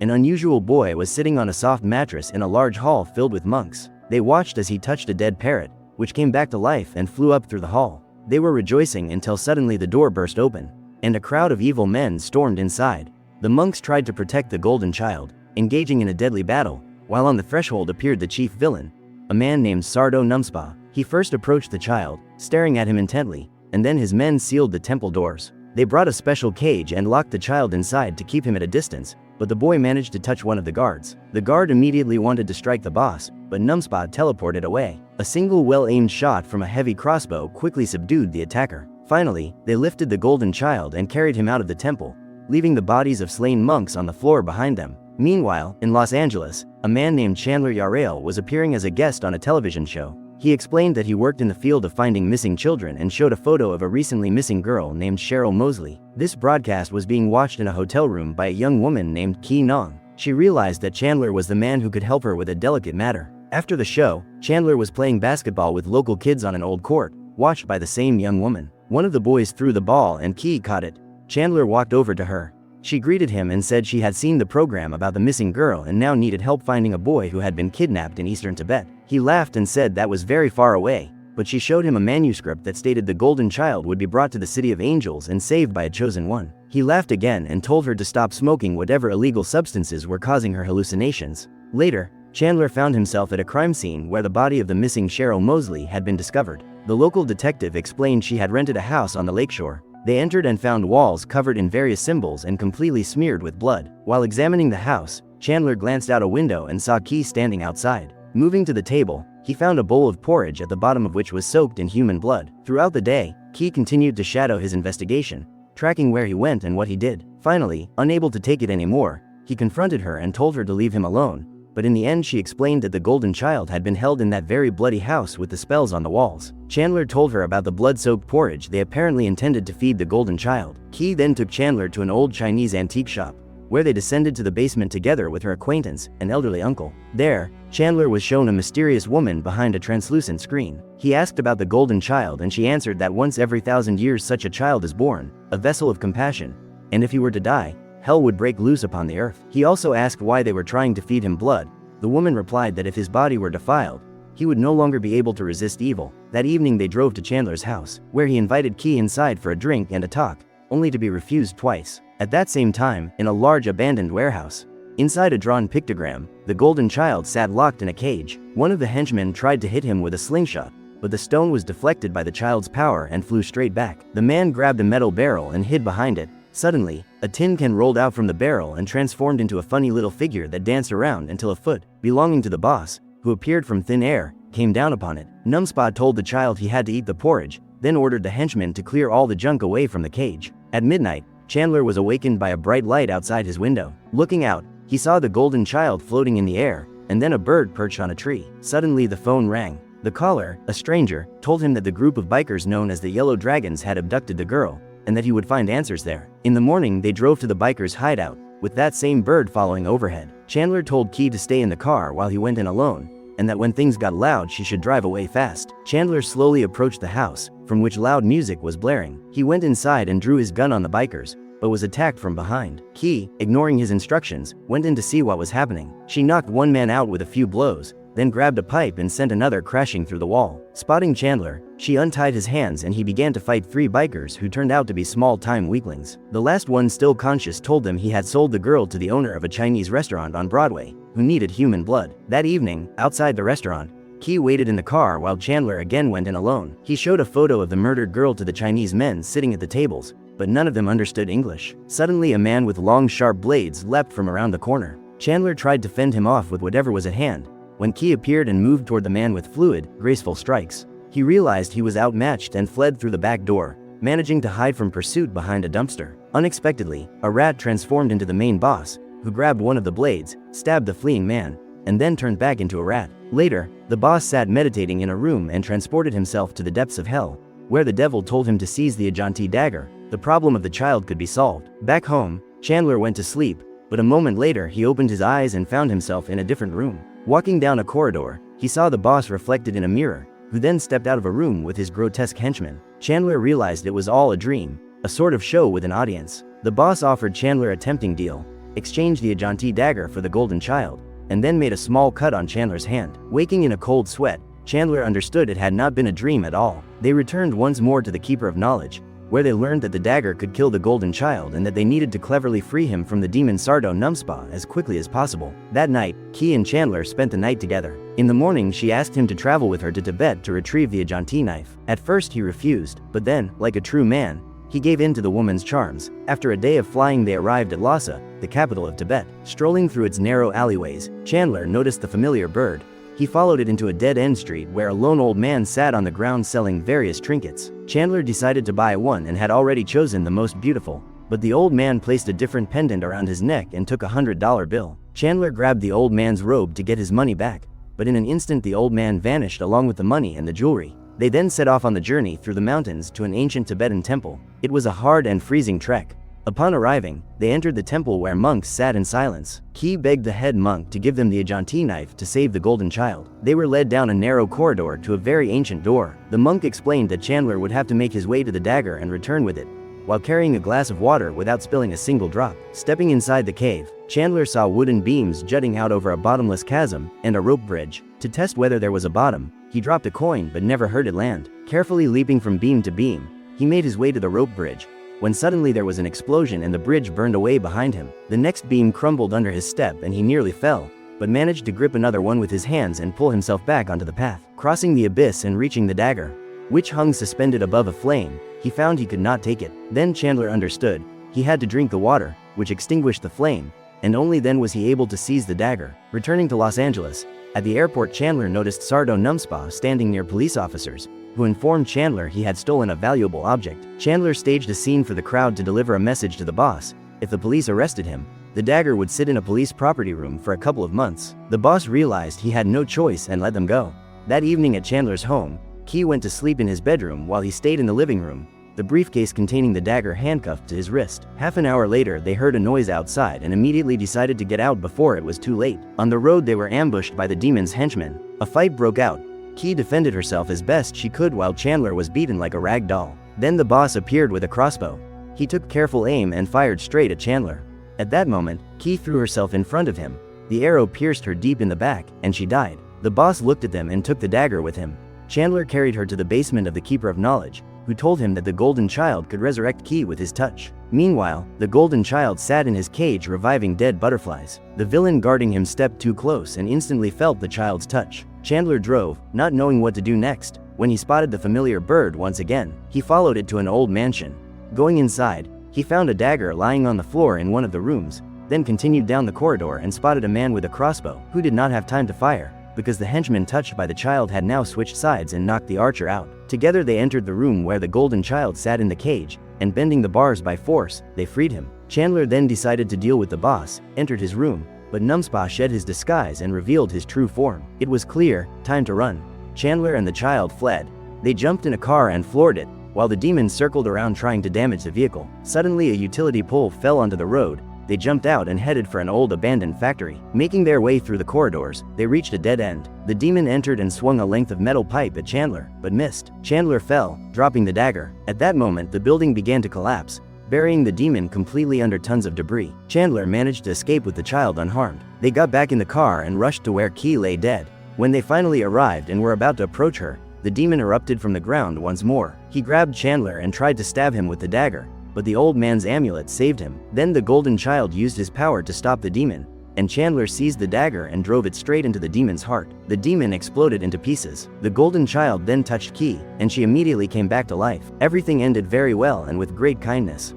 An unusual boy was sitting on a soft mattress in a large hall filled with monks. They watched as he touched a dead parrot, which came back to life and flew up through the hall. They were rejoicing until suddenly the door burst open, and a crowd of evil men stormed inside. The monks tried to protect the golden child, engaging in a deadly battle, while on the threshold appeared the chief villain, a man named Sardo Numspa. He first approached the child, staring at him intently, and then his men sealed the temple doors. They brought a special cage and locked the child inside to keep him at a distance, but the boy managed to touch one of the guards. The guard immediately wanted to strike the boss, but Numspa teleported away. A single well-aimed shot from a heavy crossbow quickly subdued the attacker. Finally, they lifted the golden child and carried him out of the temple, leaving the bodies of slain monks on the floor behind them. Meanwhile, in Los Angeles, a man named Chandler Yarrail was appearing as a guest on a television show. He explained that he worked in the field of finding missing children and showed a photo of a recently missing girl named Cheryl Mosley. This broadcast was being watched in a hotel room by a young woman named Ki Nong. She realized that Chandler was the man who could help her with a delicate matter. After the show, Chandler was playing basketball with local kids on an old court, watched by the same young woman. One of the boys threw the ball and Ki caught it. Chandler walked over to her. She greeted him and said she had seen the program about the missing girl and now needed help finding a boy who had been kidnapped in eastern Tibet. He laughed and said that was very far away, but she showed him a manuscript that stated the golden child would be brought to the city of angels and saved by a chosen one. He laughed again and told her to stop smoking whatever illegal substances were causing her hallucinations. Later, Chandler found himself at a crime scene where the body of the missing Cheryl Mosley had been discovered. The local detective explained she had rented a house on the lakeshore. They entered and found walls covered in various symbols and completely smeared with blood. While examining the house, Chandler glanced out a window and saw Ki standing outside. Moving to the table, he found a bowl of porridge at the bottom of which was soaked in human blood. Throughout the day, Ki continued to shadow his investigation, tracking where he went and what he did. Finally, unable to take it anymore, he confronted her and told her to leave him alone. But in the end she explained that the golden child had been held in that very bloody house with the spells on the walls. Chandler told her about the blood-soaked porridge they apparently intended to feed the golden child. Ki then took Chandler to an old Chinese antique shop, where they descended to the basement together with her acquaintance, an elderly uncle. There, Chandler was shown a mysterious woman behind a translucent screen. He asked about the golden child and she answered that once every 1,000 years such a child is born, a vessel of compassion, and if he were to die, hell would break loose upon the earth. He also asked why they were trying to feed him blood. The woman replied that if his body were defiled, he would no longer be able to resist evil. That evening they drove to Chandler's house, where he invited Ki inside for a drink and a talk, only to be refused twice. At that same time, in a large abandoned warehouse, inside a drawn pictogram, the golden child sat locked in a cage. One of the henchmen tried to hit him with a slingshot, but the stone was deflected by the child's power and flew straight back. The man grabbed a metal barrel and hid behind it. Suddenly, a tin can rolled out from the barrel and transformed into a funny little figure that danced around until a foot, belonging to the boss, who appeared from thin air, came down upon it. Numspa told the child he had to eat the porridge, then ordered the henchman to clear all the junk away from the cage. At midnight, Chandler was awakened by a bright light outside his window. Looking out, he saw the golden child floating in the air, and then a bird perched on a tree. Suddenly the phone rang. The caller, a stranger, told him that the group of bikers known as the Yellow Dragons had abducted the girl, and that he would find answers there. In the morning they drove to the bikers' hideout, with that same bird following overhead. Chandler told Ki to stay in the car while he went in alone, and that when things got loud she should drive away fast. Chandler slowly approached the house, from which loud music was blaring. He went inside and drew his gun on the bikers, but was attacked from behind. Ki, ignoring his instructions, went in to see what was happening. She knocked one man out with a few blows, then grabbed a pipe and sent another crashing through the wall. Spotting Chandler, she untied his hands and he began to fight 3 bikers who turned out to be small-time weaklings. The last one, still conscious, told them he had sold the girl to the owner of a Chinese restaurant on Broadway, who needed human blood. That evening, outside the restaurant, Ki waited in the car while Chandler again went in alone. He showed a photo of the murdered girl to the Chinese men sitting at the tables, but none of them understood English. Suddenly a man with long sharp blades leapt from around the corner. Chandler tried to fend him off with whatever was at hand, when Ki appeared and moved toward the man with fluid, graceful strikes. He realized he was outmatched and fled through the back door, managing to hide from pursuit behind a dumpster. Unexpectedly, a rat transformed into the main boss, who grabbed one of the blades, stabbed the fleeing man, and then turned back into a rat. Later, the boss sat meditating in a room and transported himself to the depths of hell, where the devil told him to seize the Ajante dagger. The problem of the child could be solved. Back home, Chandler went to sleep, but a moment later he opened his eyes and found himself in a different room. Walking down a corridor, he saw the boss reflected in a mirror, who then stepped out of a room with his grotesque henchman. Chandler realized it was all a dream, a sort of show with an audience. The boss offered Chandler a tempting deal. exchanged the Ajante dagger for the golden child, and then made a small cut on Chandler's hand. Waking in a cold sweat, Chandler understood it had not been a dream at all. They returned once more to the Keeper of Knowledge, where they learned that the dagger could kill the golden child and that they needed to cleverly free him from the demon Sardo Numspa as quickly as possible. That night, Key and Chandler spent the night together. In the morning, she asked him to travel with her to Tibet to retrieve the Ajante knife. At first he refused, but then, like a true man, he gave in to the woman's charms. After a day of flying, they arrived at Lhasa, the capital of Tibet. Strolling through its narrow alleyways, Chandler noticed the familiar bird. He followed it into a dead-end street where a lone old man sat on the ground selling various trinkets. Chandler decided to buy one and had already chosen the most beautiful, but the old man placed a different pendant around his neck and took a $100 bill. Chandler grabbed the old man's robe to get his money back, but in an instant the old man vanished along with the money and the jewelry. They then set off on the journey through the mountains to an ancient Tibetan temple. It was a hard and freezing trek. Upon arriving, they entered the temple where monks sat in silence. Key begged the head monk to give them the Ajante knife to save the golden child. They were led down a narrow corridor to a very ancient door. The monk explained that Chandler would have to make his way to the dagger and return with it, while carrying a glass of water without spilling a single drop. Stepping inside the cave, Chandler saw wooden beams jutting out over a bottomless chasm and a rope bridge. To test whether there was a bottom, he dropped a coin but never heard it land. Carefully leaping from beam to beam, he made his way to the rope bridge, when suddenly there was an explosion and the bridge burned away behind him. The next beam crumbled under his step and he nearly fell, but managed to grip another one with his hands and pull himself back onto the path. Crossing the abyss and reaching the dagger, which hung suspended above a flame, he found he could not take it. Then Chandler understood. He had to drink the water, which extinguished the flame, and only then was he able to seize the dagger. Returning to Los Angeles, at the airport Chandler noticed Sardo Numspa standing near police officers, who informed Chandler he had stolen a valuable object. Chandler staged a scene for the crowd to deliver a message to the boss. If the police arrested him, the dagger would sit in a police property room for a couple of months. The boss realized he had no choice and let them go. That evening at Chandler's home, Key went to sleep in his bedroom while he stayed in the living room, the briefcase containing the dagger handcuffed to his wrist. Half an hour later, they heard a noise outside and immediately decided to get out before it was too late. On the road, they were ambushed by the demon's henchmen. A fight broke out. Key defended herself as best she could while Chandler was beaten like a rag doll. Then the boss appeared with a crossbow. He took careful aim and fired straight at Chandler. At that moment, Key threw herself in front of him. The arrow pierced her deep in the back, and she died. The boss looked at them and took the dagger with him. Chandler carried her to the basement of the Keeper of Knowledge, who told him that the golden child could resurrect Key with his touch. Meanwhile, the golden child sat in his cage reviving dead butterflies. The villain guarding him stepped too close and instantly felt the child's touch. Chandler drove, not knowing what to do next, when he spotted the familiar bird once again. He followed it to an old mansion. Going inside, he found a dagger lying on the floor in one of the rooms, then continued down the corridor and spotted a man with a crossbow, who did not have time to fire, because the henchman touched by the child had now switched sides and knocked the archer out. Together they entered the room where the golden child sat in the cage, and bending the bars by force, they freed him. Chandler then decided to deal with the boss, entered his room, but Numspa shed his disguise and revealed his true form. It was clear, time to run. Chandler and the child fled. They jumped in a car and floored it, while the demon circled around trying to damage the vehicle. Suddenly a utility pole fell onto the road. They jumped out and headed for an old abandoned factory. Making their way through the corridors, they reached a dead end. The demon entered and swung a length of metal pipe at Chandler, but missed. Chandler fell, dropping the dagger. At that moment, the building began to collapse, burying the demon completely under tons of debris. Chandler managed to escape with the child unharmed. They got back in the car and rushed to where Key lay dead. When they finally arrived and were about to approach her, the demon erupted from the ground once more. He grabbed Chandler and tried to stab him with the dagger, but the old man's amulet saved him. Then the golden child used his power to stop the demon, and Chandler seized the dagger and drove it straight into the demon's heart. The demon exploded into pieces. The golden child then touched Key, and she immediately came back to life. Everything ended very well and with great kindness.